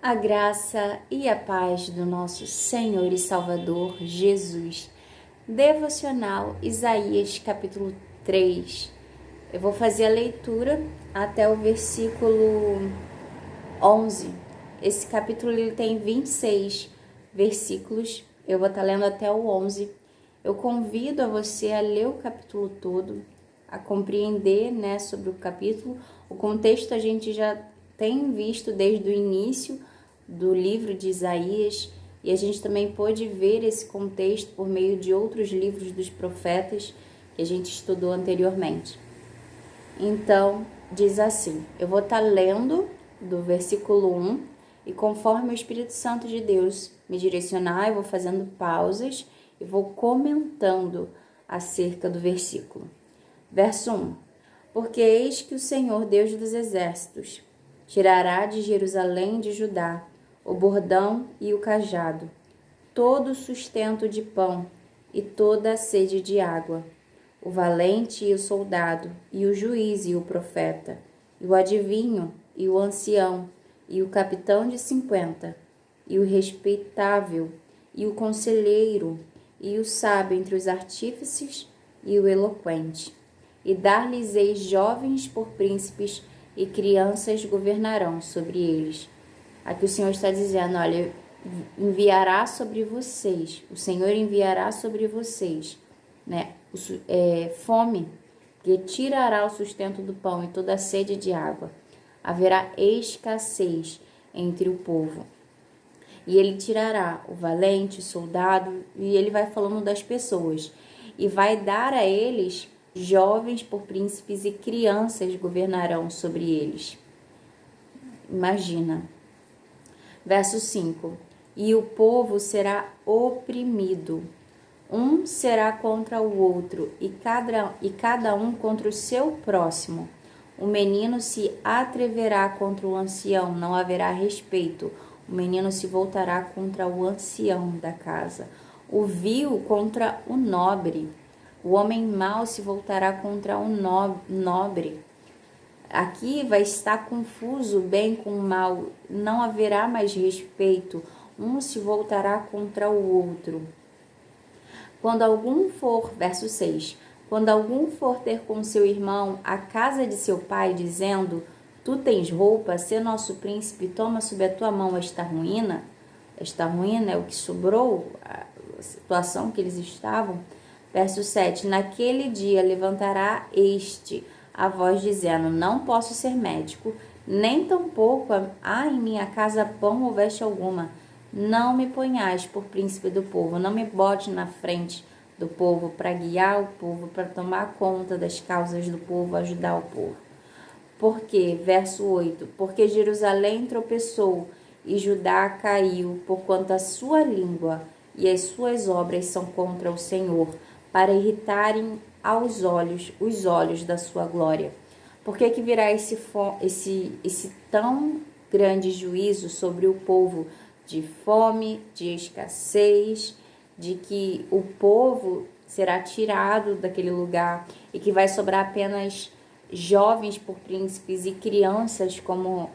A graça e a paz do nosso Senhor e Salvador Jesus. Devocional Isaías capítulo 3. Eu vou fazer a leitura até o versículo 11. Esse capítulo ele tem 26 versículos. Eu vou estar lendo até o 11. Eu convido a você a ler o capítulo todo, a compreender, sobre o capítulo. O contexto a gente já tem visto desde o início do livro de Isaías, e a gente também pôde ver esse contexto por meio de outros livros dos profetas que a gente estudou anteriormente. Então, diz assim, eu vou estar lendo do versículo 1, e conforme o Espírito Santo de Deus me direcionar, eu vou fazendo pausas e vou comentando acerca do versículo. Verso 1. Porque eis que o Senhor, Deus dos exércitos, tirará de Jerusalém de Judá o bordão e o cajado, todo o sustento de pão e toda a sede de água, o valente e o soldado, e o juiz e o profeta, e o adivinho e o ancião, e o capitão de 50, e o respeitável, e o conselheiro, e o sábio entre os artífices, e o eloquente. E dar-lhes-eis jovens por príncipes, e crianças governarão sobre eles. Aqui o Senhor está dizendo, olha, enviará sobre vocês, o Senhor enviará sobre vocês, fome, que tirará o sustento do pão e toda a sede de água. Haverá escassez entre o povo. E ele tirará o valente, o soldado, e ele vai falando das pessoas. E vai dar a eles jovens por príncipes e crianças governarão sobre eles. Imagina. Verso 5. E o povo será oprimido. Um será contra o outro, e cada um contra o seu próximo. O menino se atreverá contra o ancião, não haverá respeito. O menino se voltará contra o ancião da casa. O vil contra o nobre. O homem mau se voltará contra o nobre. Aqui vai estar confuso o bem com o mal, não haverá mais respeito, um se voltará contra o outro. Quando algum for, verso 6, quando algum for ter com seu irmão a casa de seu pai, dizendo, tu tens roupa, sê nosso príncipe, toma sob a tua mão esta ruína é o que sobrou, a situação que eles estavam. Verso 7, naquele dia levantará a voz dizendo, não posso ser médico, nem tampouco há em minha casa pão ou veste alguma. Não me ponhais por príncipe do povo, não me bote na frente do povo para guiar o povo, para tomar conta das causas do povo, ajudar o povo. Porque, verso 8, porque Jerusalém tropeçou e Judá caiu, porquanto a sua língua e as suas obras são contra o Senhor, para irritarem os olhos da sua glória. Por que virá esse tão grande juízo sobre o povo de fome, de escassez, de que o povo será tirado daquele lugar e que vai sobrar apenas jovens por príncipes e crianças como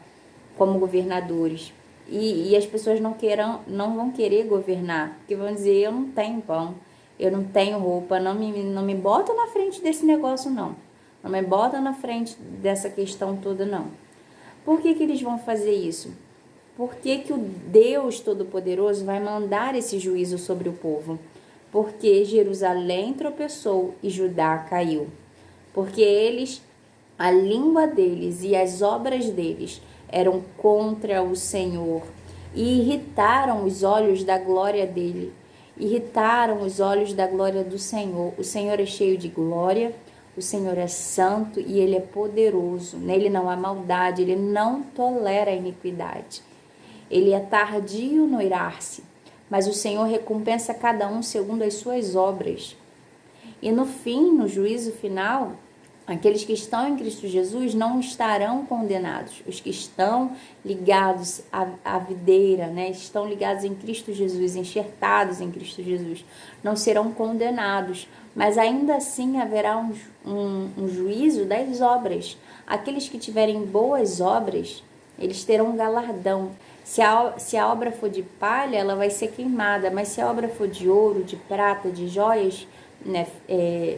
governadores? E as pessoas não vão querer governar, porque vão dizer, eu não tenho pão, eu não tenho roupa, não me bota na frente desse negócio, não. Não me bota na frente dessa questão toda, não. Por que eles vão fazer isso? Por que o Deus Todo-Poderoso vai mandar esse juízo sobre o povo? Porque Jerusalém tropeçou e Judá caiu. Porque a língua deles e as obras deles eram contra o Senhor e irritaram os olhos da glória dele. Irritaram os olhos da glória do Senhor. O Senhor é cheio de glória, o Senhor é santo e Ele é poderoso. Nele não há maldade, Ele não tolera a iniquidade. Ele é tardio no irar-se, mas o Senhor recompensa cada um segundo as suas obras. E no fim, no juízo final, aqueles que estão em Cristo Jesus não estarão condenados. Os que estão ligados à videira, estão ligados em Cristo Jesus, enxertados em Cristo Jesus, não serão condenados. Mas ainda assim haverá um juízo das obras. Aqueles que tiverem boas obras, eles terão um galardão. Se a obra for de palha, ela vai ser queimada, mas se a obra for de ouro, de prata, de joias, né,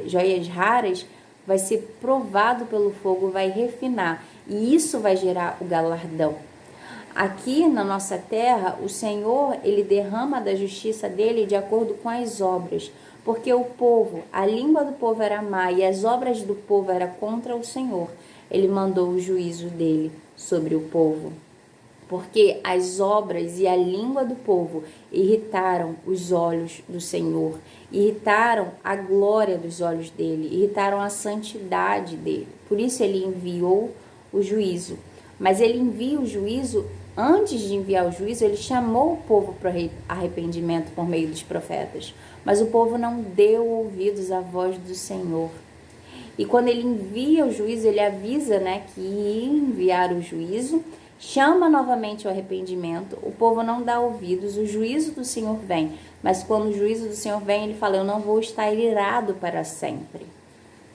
joias raras, vai ser provado pelo fogo, vai refinar, e isso vai gerar o galardão. Aqui na nossa terra, o Senhor, ele derrama da justiça dele de acordo com as obras, porque o povo, a língua do povo era má e as obras do povo eram contra o Senhor. Ele mandou o juízo dele sobre o povo, porque as obras e a língua do povo irritaram os olhos do Senhor, irritaram a glória dos olhos dele, irritaram a santidade dele. Por isso ele enviou o juízo. Mas ele envia o juízo, antes de enviar o juízo, ele chamou o povo para arrependimento por meio dos profetas. Mas o povo não deu ouvidos à voz do Senhor. E quando ele envia o juízo, ele avisa, né, que ia enviar o juízo, chama novamente o arrependimento, o povo não dá ouvidos, o juízo do Senhor vem. Mas quando o juízo do Senhor vem, ele fala: eu não vou estar irado para sempre.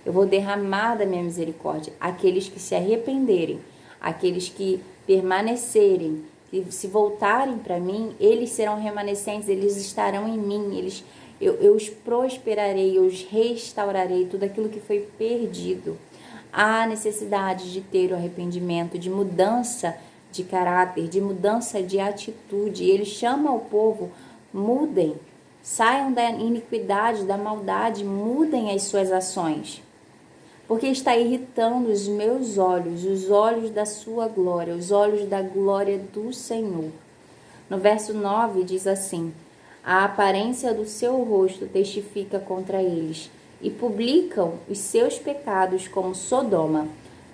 Eu vou derramar da minha misericórdia aqueles que se arrependerem, aqueles que permanecerem, que se voltarem para mim, eles serão remanescentes, eles estarão em mim, eu os prosperarei, eu os restaurarei, tudo aquilo que foi perdido. Há necessidade de ter o arrependimento, de mudança de caráter, de mudança de atitude. Ele chama o povo: mudem, saiam da iniquidade, da maldade, mudem as suas ações, porque está irritando os meus olhos, os olhos da sua glória, os olhos da glória do Senhor. No verso 9 diz assim: a aparência do seu rosto testifica contra eles, e publicam os seus pecados como Sodoma.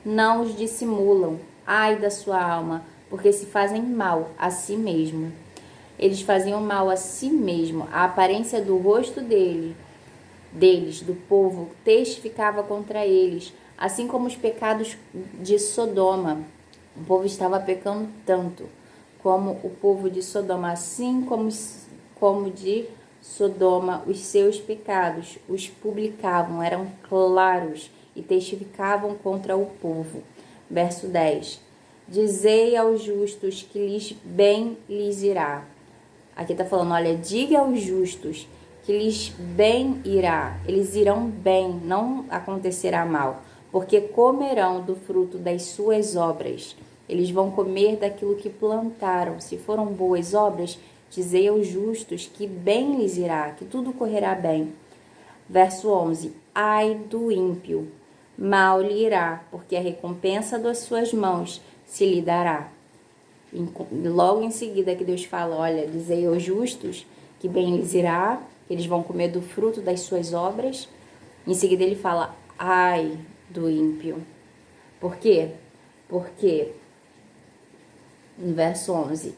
Não os dissimulam, ai da sua alma, porque se fazem mal a si mesmo. Eles faziam mal a si mesmo. A aparência do rosto deles, do povo, testificava contra eles, assim como os pecados de Sodoma. O povo estava pecando tanto como o povo de Sodoma, assim como de Sodoma, os seus pecados os publicavam, eram claros e testificavam contra o povo. Verso 10: dizei aos justos que bem lhes irá. Aqui está falando, olha, diga aos justos que lhes bem irá, eles irão bem, não acontecerá mal, porque comerão do fruto das suas obras. Eles vão comer daquilo que plantaram. Se foram boas obras, dizei aos justos que bem lhes irá, que tudo correrá bem. Verso 11: ai do ímpio, mal lhe irá, porque a recompensa das suas mãos se lhe dará. Logo em seguida que Deus fala, olha, dizei aos justos que bem lhes irá, que eles vão comer do fruto das suas obras. Em seguida ele fala, ai do ímpio. Por quê? Porque, no verso 11,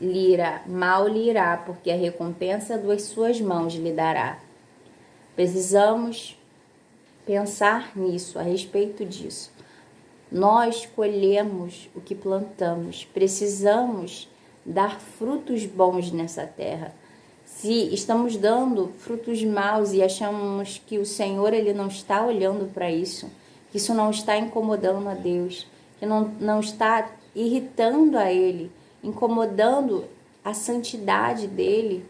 mal lhe irá, porque a recompensa das suas mãos lhe dará. Precisamos pensar nisso, a respeito disso. Nós colhemos o que plantamos, precisamos dar frutos bons nessa terra. Se estamos dando frutos maus e achamos que o Senhor ele não está olhando para isso, que isso não está incomodando a Deus, que não está irritando a Ele, incomodando a santidade dele,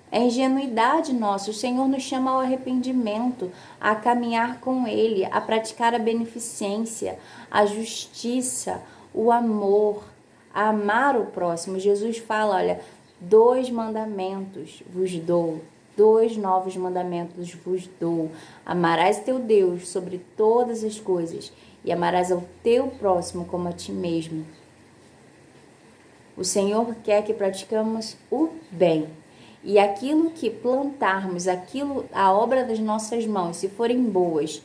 é ingenuidade nossa. O Senhor nos chama ao arrependimento, a caminhar com Ele, a praticar a beneficência, a justiça, o amor, a amar o próximo. Jesus fala, olha, 2 mandamentos vos dou, 2 novos mandamentos vos dou. Amarás teu Deus sobre todas as coisas e amarás ao teu próximo como a ti mesmo. O Senhor quer que praticamos o bem. E aquilo que plantarmos, a obra das nossas mãos, se forem boas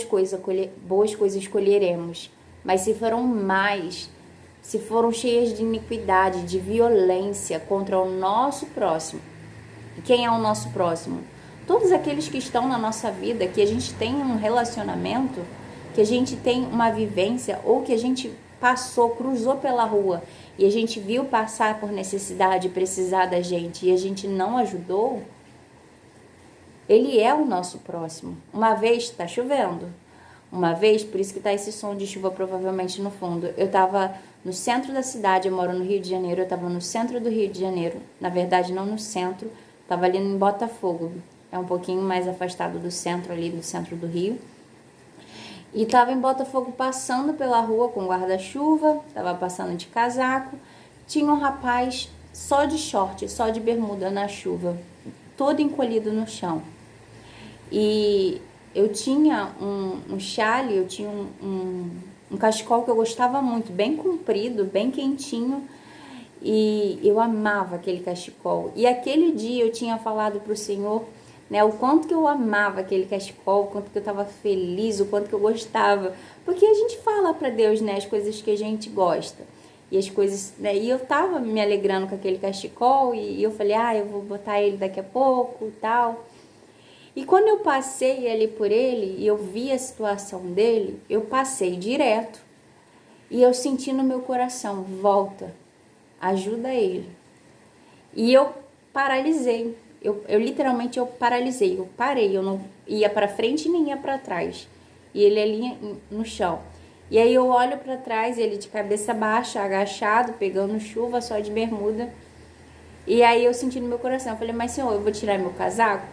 coisas colheremos. Mas se foram más, se foram cheias de iniquidade, de violência contra o nosso próximo. E quem é o nosso próximo? Todos aqueles que estão na nossa vida, que a gente tem um relacionamento, que a gente tem uma vivência, ou que a gente cruzou pela rua e a gente viu passar por necessidade, precisar da gente e a gente não ajudou, ele é o nosso próximo. Uma vez está chovendo, uma vez, por isso que está esse som de chuva provavelmente no fundo, eu estava no centro da cidade. Eu moro no Rio de Janeiro, eu estava no centro do Rio de Janeiro. Na verdade, não no centro, estava ali em Botafogo. É um pouquinho mais afastado do centro, ali do centro do Rio. E estava em Botafogo passando pela rua com guarda-chuva, estava passando de casaco. Tinha um rapaz só de short, só de bermuda na chuva, todo encolhido no chão. E eu tinha um chale, eu tinha um cachecol que eu gostava muito, bem comprido, bem quentinho. E eu amava aquele cachecol. E aquele dia eu tinha falado para o Senhor, né, o quanto que eu amava aquele cachecol, o quanto que eu estava feliz, o quanto que eu gostava. Porque a gente fala para Deus, né, as coisas que a gente gosta. E as coisas, né, e eu tava me alegrando com aquele cachecol e eu falei, eu vou botar ele daqui a pouco e tal. E quando eu passei ali por ele e eu vi a situação dele, eu passei direto e eu senti no meu coração, volta, ajuda ele. E eu paralisei, eu literalmente eu paralisei, eu parei, eu não ia para frente nem ia para trás. E ele ali no chão. E aí eu olho para trás, ele de cabeça baixa, agachado, pegando chuva, só de bermuda. E aí eu senti no meu coração, eu falei, mas Senhor, eu vou tirar meu casaco?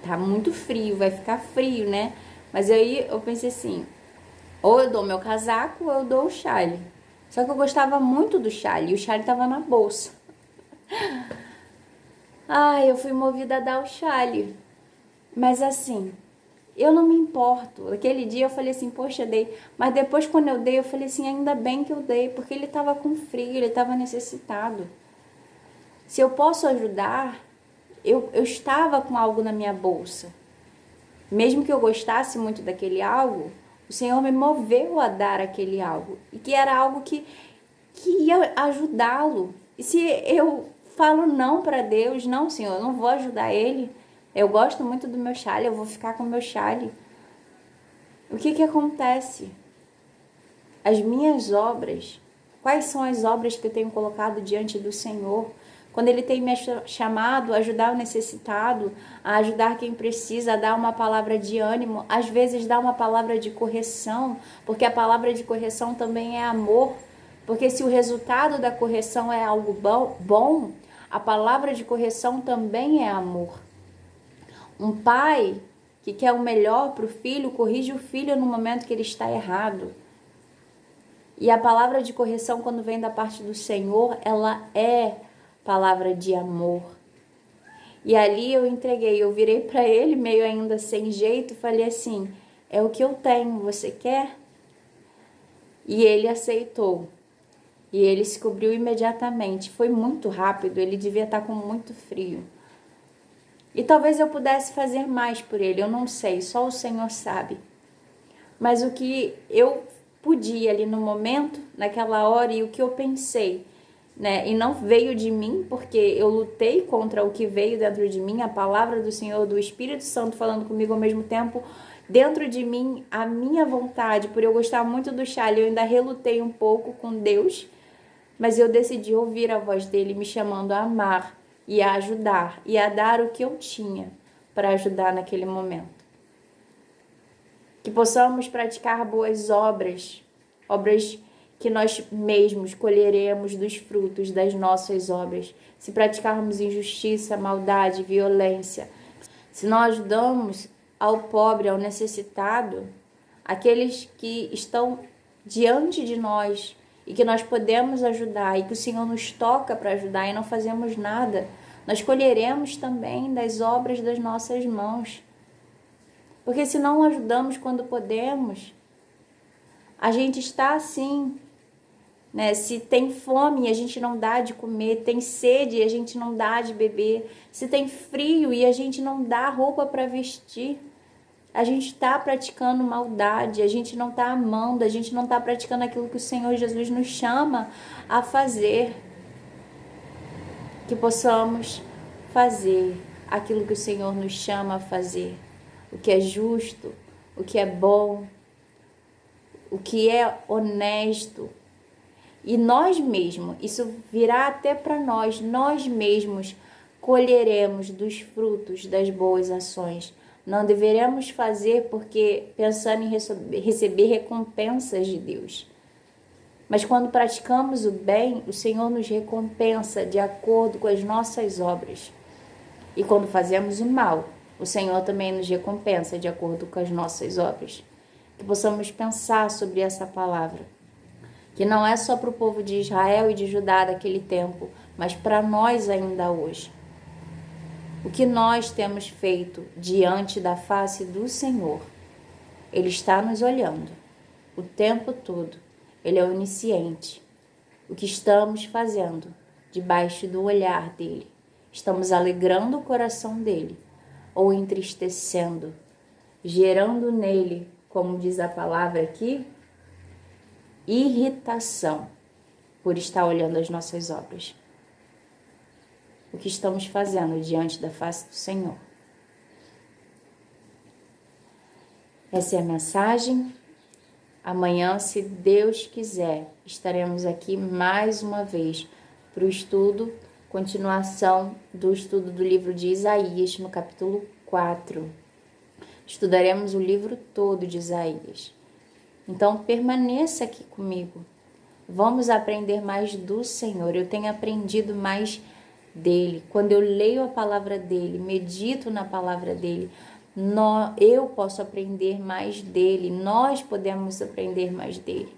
Tá muito frio, vai ficar frio, né? Mas aí eu pensei assim, ou eu dou meu casaco ou eu dou o chale. Só que eu gostava muito do chale, e o chale tava na bolsa. Eu fui movida a dar o chale. Mas assim, eu não me importo. Aquele dia eu falei assim, poxa, dei. Mas depois quando eu dei, eu falei assim, ainda bem que eu dei, porque ele tava com frio, ele tava necessitado. Se eu posso ajudar, eu estava com algo na minha bolsa. Mesmo que eu gostasse muito daquele algo, o Senhor me moveu a dar aquele algo. E que era algo que ia ajudá-lo. E se eu falo não para Deus, não, Senhor, eu não vou ajudar ele. Eu gosto muito do meu chale, eu vou ficar com o meu chale. O que acontece? As minhas obras, quais são as obras que eu tenho colocado diante do Senhor? Quando Ele tem me chamado a ajudar o necessitado, a ajudar quem precisa, a dar uma palavra de ânimo, às vezes dar uma palavra de correção, porque a palavra de correção também é amor. Porque se o resultado da correção é algo bom, a palavra de correção também é amor. Um pai que quer o melhor para o filho, corrige o filho no momento que ele está errado. E a palavra de correção, quando vem da parte do Senhor, ela é palavra de amor. E ali eu entreguei, eu virei para ele, meio ainda sem jeito, falei assim, é o que eu tenho, você quer? E ele aceitou. E ele se cobriu imediatamente. Foi muito rápido, ele devia estar com muito frio. E talvez eu pudesse fazer mais por ele, eu não sei, só o Senhor sabe. Mas o que eu podia ali no momento, naquela hora, e o que eu pensei, né? E não veio de mim, porque eu lutei contra o que veio dentro de mim, a palavra do Senhor, do Espírito Santo falando comigo ao mesmo tempo, dentro de mim, a minha vontade, por eu gostar muito do chale, eu ainda relutei um pouco com Deus, mas eu decidi ouvir a voz dele me chamando a amar e a ajudar e a dar o que eu tinha para ajudar naquele momento. Que possamos praticar boas obras, obras que nós mesmos colheremos dos frutos das nossas obras. Se praticarmos injustiça, maldade, violência, se não ajudamos ao pobre, ao necessitado, aqueles que estão diante de nós e que nós podemos ajudar e que o Senhor nos toca para ajudar e não fazemos nada, nós colheremos também das obras das nossas mãos. Porque se não ajudamos quando podemos, a gente está assim, né? Se tem fome e a gente não dá de comer, tem sede e a gente não dá de beber, se tem frio e a gente não dá roupa para vestir, a gente está praticando maldade, a gente não está amando, a gente não está praticando aquilo que o Senhor Jesus nos chama a fazer. Que possamos fazer aquilo que o Senhor nos chama a fazer, o que é justo, o que é bom, o que é honesto. E nós mesmos, isso virá até para nós mesmos colheremos dos frutos das boas ações. Não deveremos fazer porque pensando em receber recompensas de Deus. Mas quando praticamos o bem, o Senhor nos recompensa de acordo com as nossas obras. E quando fazemos o mal, o Senhor também nos recompensa de acordo com as nossas obras. Que possamos pensar sobre essa palavra, que não é só para o povo de Israel e de Judá daquele tempo, mas para nós ainda hoje. O que nós temos feito diante da face do Senhor? Ele está nos olhando o tempo todo. Ele é onisciente. O que estamos fazendo debaixo do olhar dele? Estamos alegrando o coração dele ou entristecendo, gerando nele, como diz a palavra aqui, irritação por estar olhando as nossas obras? O que estamos fazendo diante da face do Senhor? Essa é a mensagem. Amanhã, se Deus quiser, estaremos aqui mais uma vez para o estudo, continuação do estudo do livro de Isaías, no capítulo 4. Estudaremos o livro todo de Isaías. Então, permaneça aqui comigo. Vamos aprender mais do Senhor. Eu tenho aprendido mais dele. Quando eu leio a palavra dele, medito na palavra dele, eu posso aprender mais dele, nós podemos aprender mais dele.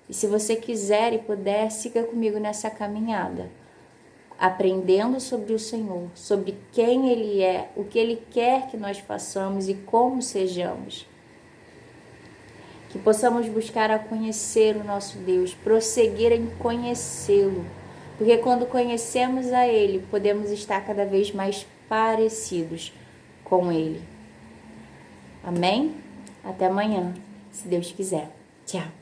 E se você quiser e puder, siga comigo nessa caminhada, aprendendo sobre o Senhor, sobre quem ele é, o que ele quer que nós façamos e como sejamos. Que possamos buscar a conhecer o nosso Deus, prosseguir em conhecê-lo, porque quando conhecemos a ele, podemos estar cada vez mais parecidos com ele. Amém? Até amanhã, se Deus quiser. Tchau.